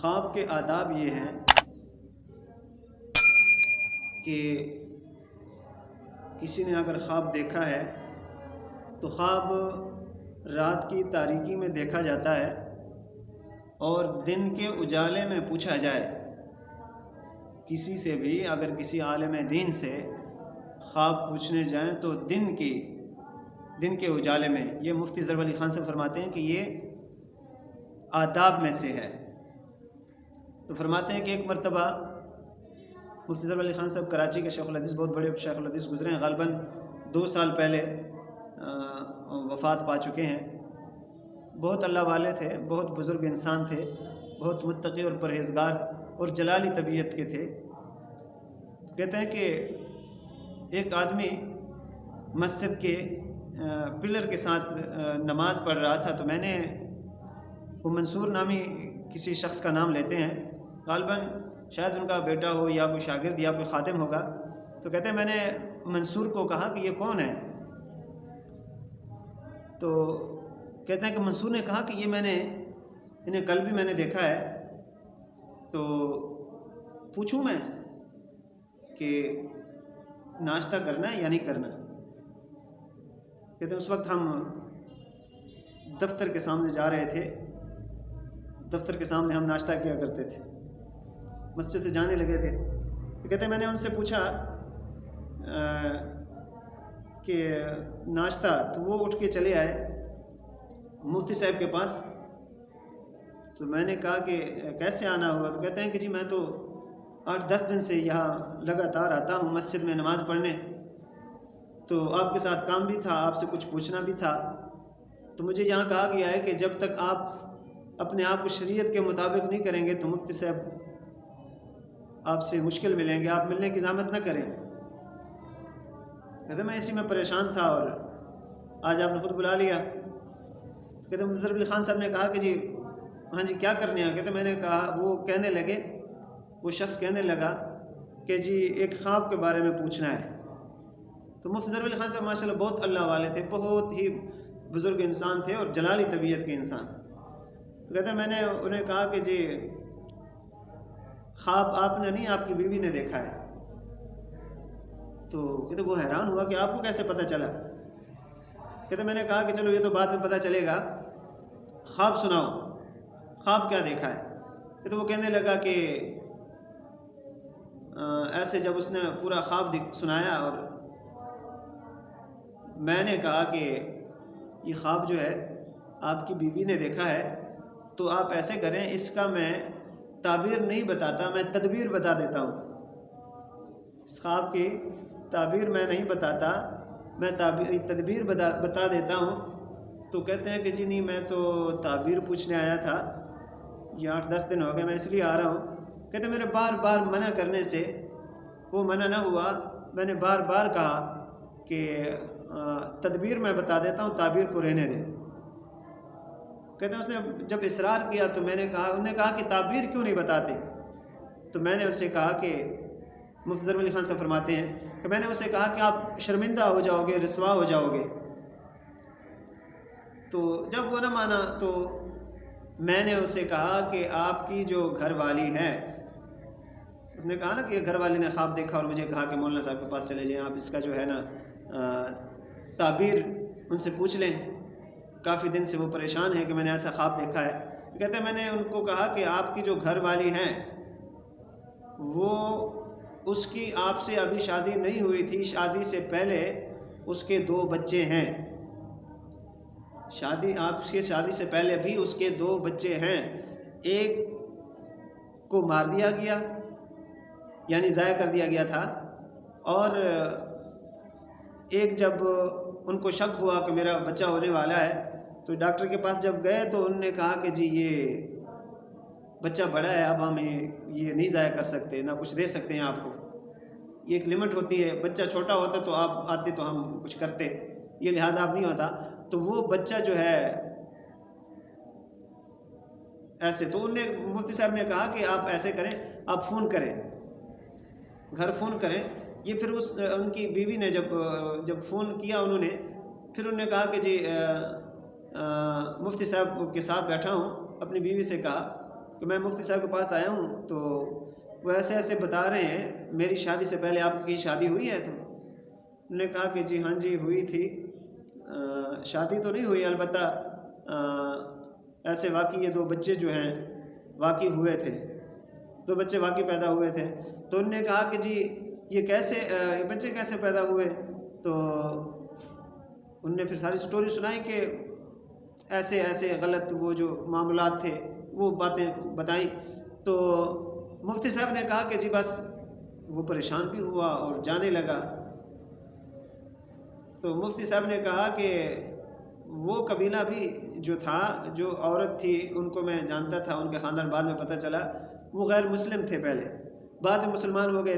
خواب کے آداب یہ ہیں کہ کسی نے اگر خواب دیکھا ہے تو خواب رات کی تاریکی میں دیکھا جاتا ہے اور دن کے اجالے میں پوچھا جائے۔ کسی سے بھی اگر کسی عالم دین سے خواب پوچھنے جائیں تو دن کے اجالے میں، یہ مفتی ظفر علی خان صاحب فرماتے ہیں کہ یہ آداب میں سے ہے۔ تو فرماتے ہیں کہ ایک مرتبہ مفتی ظفر علی خان صاحب کراچی کے شیخ الحدیث، بہت بڑے شیخ الحدیث گزرے ہیں، غالباً 2 سال پہلے وفات پا چکے ہیں۔ بہت اللہ والے تھے، بہت بزرگ انسان تھے، بہت متقی اور پرہیزگار اور جلالی طبیعت کے تھے۔ تو کہتے ہیں کہ ایک آدمی مسجد کے پلر کے ساتھ نماز پڑھ رہا تھا، تو میں نے وہ منصور نامی کسی شخص کا نام لیتے ہیں، غالباً شاید ان کا بیٹا ہو یا کوئی شاگرد یا کوئی خادم ہوگا۔ تو کہتے ہیں میں نے منصور کو کہا کہ یہ کون ہے؟ تو کہتے ہیں کہ منصور نے کہا کہ یہ میں نے انہیں کل بھی میں نے دیکھا ہے، تو پوچھوں میں کہ ناشتہ کرنا ہے یا نہیں کرنا؟ کہتے ہیں اس وقت ہم دفتر کے سامنے جا رہے تھے، دفتر کے سامنے ہم ناشتہ کیا کرتے تھے، مسجد سے جانے لگے تھے۔ تو کہتے ہیں میں نے ان سے پوچھا کہ ناشتہ، تو وہ اٹھ کے چلے آئے مفتی صاحب کے پاس۔ تو میں نے کہا کہ کیسے آنا ہوا؟ تو کہتے ہیں کہ جی میں تو 8-10 دن سے یہاں لگاتار آتا ہوں مسجد میں نماز پڑھنے، تو آپ کے ساتھ کام بھی تھا، آپ سے کچھ پوچھنا بھی تھا۔ تو مجھے یہاں کہا گیا ہے کہ جب تک آپ اپنے آپ کو شریعت کے مطابق نہیں کریں گے تو مفتی صاحب آپ سے مشکل ملیں گے، آپ ملنے کی زحمت نہ کریں۔ کہتے میں اسی میں پریشان تھا اور آج آپ نے خود بلا لیا۔ کہتے مفتی ظفر علی خان صاحب نے کہا کہ جی ہاں جی کیا کرنے ہیں؟ کہتے میں نے کہا، وہ کہنے لگے، وہ شخص کہنے لگا کہ جی ایک خواب کے بارے میں پوچھنا ہے۔ تو مفتی ظفر علی خان صاحب ماشاءاللہ بہت اللہ والے تھے، بہت ہی بزرگ انسان تھے اور جلالی طبیعت کے انسان۔ تو کہتے ہیں میں نے انہیں کہا کہ جی خواب آپ نے نہیں، آپ کی بیوی نے دیکھا ہے۔ تو کہتے وہ حیران ہوا کہ آپ کو کیسے پتہ چلا؟ کہتے میں نے کہا کہ چلو یہ تو بعد میں پتہ چلے گا، خواب سناؤ، خواب کیا دیکھا ہے؟ کہتے وہ کہنے لگا کہ ایسے جب اس نے پورا خواب سنایا اور میں نے کہا کہ یہ خواب جو ہے آپ کی بیوی نے دیکھا ہے، تو آپ ایسے کریں، اس کا میں تعبیر نہیں بتاتا، میں تدبیر بتا دیتا ہوں۔ اس خواب کی تعبیر میں نہیں بتاتا، میں تدبیر بتا دیتا ہوں۔ تو کہتے ہیں کہ جی نہیں، میں تو تعبیر پوچھنے آیا تھا، یہ 8-10 دن ہو گئے، میں اس لیے آ رہا ہوں۔ کہتے میرے بار بار منع کرنے سے وہ منع نہ ہوا، میں نے بار بار کہا کہ تدبیر میں بتا دیتا ہوں، تعبیر کو رہنے دیں۔ کہتے ہیں اس نے جب اصرار کیا تو میں نے کہا، انہوں نے کہا کہ تعبیر کیوں نہیں بتاتے؟ تو میں نے اس سے کہا کہ مفتی ظفر علی خان صاحب فرماتے ہیں کہ میں نے اسے کہا کہ آپ شرمندہ ہو جاؤ گے، رسوا ہو جاؤ گے۔ تو جب وہ نہ مانا تو میں نے اسے کہا کہ آپ کی جو گھر والی ہے، اس نے کہا نا کہ گھر والی نے خواب دیکھا اور مجھے کہا کہ مولانا صاحب کے پاس چلے جائیں، آپ اس کا جو ہے نا تعبیر ان سے پوچھ لیں، کافی دن سے وہ پریشان ہے کہ میں نے ایسا خواب دیکھا ہے۔ تو کہتے ہیں میں نے ان کو کہا کہ آپ کی جو گھر والی ہیں وہ اس کی آپ سے ابھی شادی نہیں ہوئی تھی، شادی سے پہلے اس کے 2 بچے ہیں، آپ کی شادی سے پہلے بھی اس کے 2 بچے ہیں، ایک کو مار دیا گیا یعنی ضائع کر دیا گیا تھا، اور ایک جب ان کو شک ہوا کہ میرا بچہ ہونے والا ہے تو ڈاکٹر کے پاس جب گئے تو انہوں نے کہا کہ جی یہ بچہ بڑا ہے، اب ہم یہ نہیں ضائع کر سکتے، نہ کچھ دے سکتے ہیں آپ کو، یہ ایک لمٹ ہوتی ہے، بچہ چھوٹا ہوتا تو آپ آتے تو ہم کچھ کرتے، یہ لہٰذا اب نہیں ہوتا۔ تو وہ بچہ جو ہے ایسے، تو انہوں نے مفتی صاحب نے کہا کہ آپ ایسے کریں، آپ فون کریں، گھر فون کریں۔ یہ پھر ان کی بیوی نے جب فون کیا انہوں نے، پھر انہوں نے کہا کہ جی مفتی صاحب کے ساتھ بیٹھا ہوں، اپنی بیوی سے کہا کہ میں مفتی صاحب کے پاس آیا ہوں تو وہ ایسے ایسے بتا رہے ہیں میری شادی سے پہلے آپ کی شادی ہوئی ہے؟ تو انہوں نے کہا کہ جی ہاں جی ہوئی تھی، شادی تو نہیں ہوئی، البتہ ایسے واقعی یہ 2 بچے جو ہیں واقعی ہوئے تھے، 2 بچے واقعی پیدا ہوئے تھے۔ تو انہوں نے کہا کہ جی یہ بچے کیسے پیدا ہوئے؟ تو انہوں نے پھر ساری سٹوری سنائی کہ ایسے ایسے غلط وہ جو معاملات تھے وہ باتیں بتائیں۔ تو مفتی صاحب نے کہا کہ جی بس وہ پریشان بھی ہوا اور جانے لگا۔ تو مفتی صاحب نے کہا کہ وہ قبیلہ بھی جو تھا، جو عورت تھی ان کو میں جانتا تھا، ان کے خاندان بعد میں پتہ چلا وہ غیر مسلم تھے، پہلے بعد میں مسلمان ہو گئے۔